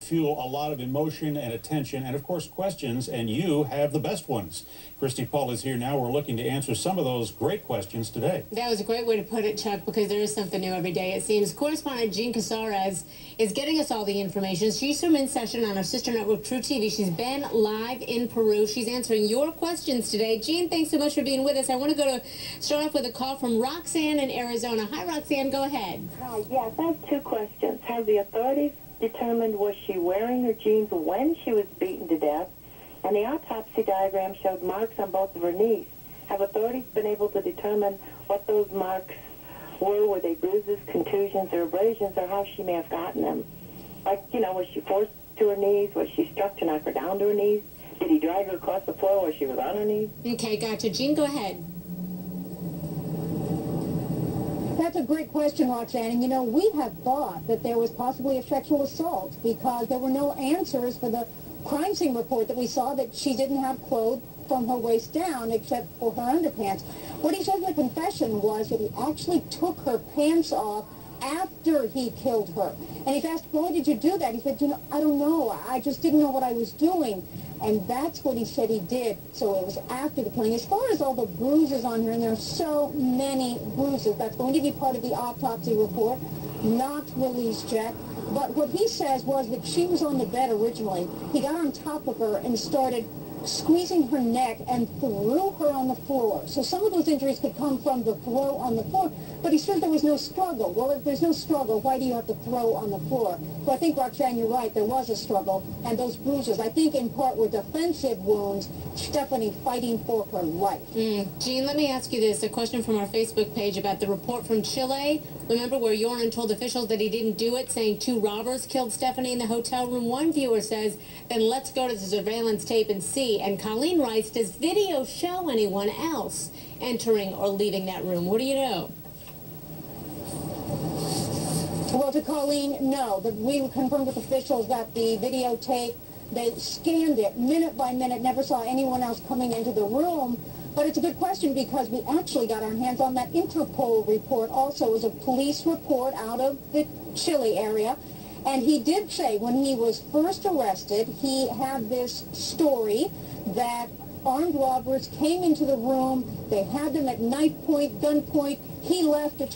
fuel a lot of emotion and attention and, of course, questions, and you have the best ones. Christy Paul is here now. We're looking to answer some of those great questions today. That was a great way to put it, Chuck, because there is something new every day, it seems. Correspondent Jean Casares is getting us all the information. She's from In Session on our sister network, True TV. She's been live in Peru. She's answering your questions today. Jean, thanks so much for being with us. I want to start off with a call from Roxanne in Arizona. Hi, Roxanne. Go ahead. Hi. Yes, I have two questions. Have the authorities determined was she wearing her jeans when she was beaten to death? And the autopsy diagram showed marks on both of her knees. Have authorities been able to determine what those marks were? Were they bruises, contusions, or abrasions, or how she may have gotten them? Like, you know, was she forced to her knees? Was she struck to knock her down to her knees? Did he drag her across the floor while she was on her knees? Okay, gotcha. Jean, go ahead. That's a great question, Roxanne. And, you know, we have thought that there was possibly a sexual assault because there were no answers for the crime scene report that we saw that she didn't have clothes from her waist down except for her underpants. What he said in the confession was that he actually took her pants off after he killed her. And he's asked, why did you do that? He said, you know, I don't know. I just didn't know what I was doing. And that's what he said he did. So it was after the killing. As far as all the bruises on her, and there are so many bruises, that's going to be part of the autopsy report, not released yet. But what he says was that she was on the bed originally. He got on top of her and started squeezing her neck and threw her on the floor. So some of those injuries could come from the throw on the floor, but he said there was no struggle. Well, if there's no struggle, why do you have to throw on the floor? So I think, Roxanne, you're right, there was a struggle, and those bruises, I think in part were defensive wounds, Stephanie fighting for her life. Jean, let me ask you this, a question from our Facebook page about the report from Chile. Remember where Yoren told officials that he didn't do it, saying 2 robbers killed Stephanie in the hotel room? One viewer says, then let's go to the surveillance tape and see. And Colleen writes, does video show anyone else entering or leaving that room? What do you know? Well, to Colleen, no. But we confirmed with officials that the videotape, they scanned it minute by minute, never saw anyone else coming into the room. But it's a good question because we actually got our hands on that Interpol report. Also, it was a police report out of the Chile area. And he did say when he was first arrested, he had this story that armed robbers came into the room. They had them at knife point, gun point. He left to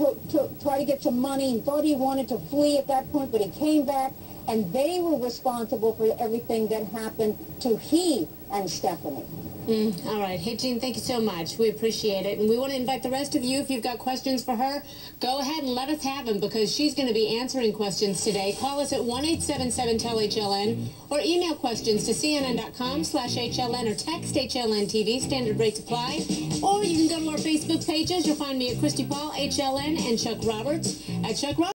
try to get some money. He thought he wanted to flee at that point, but he came back. And they were responsible for everything that happened to he and Stephanie. All right. Hey, Jean, thank you so much. We appreciate it. And we want to invite the rest of you, if you've got questions for her, go ahead and let us have them because she's going to be answering questions today. Call us at 1-877-TEL-HLN or email questions to cnn.com/HLN or text HLN TV. Standard rates apply. Or you can go to our Facebook pages. You'll find me at Christy Paul, HLN, and Chuck Roberts at Chuck Roberts.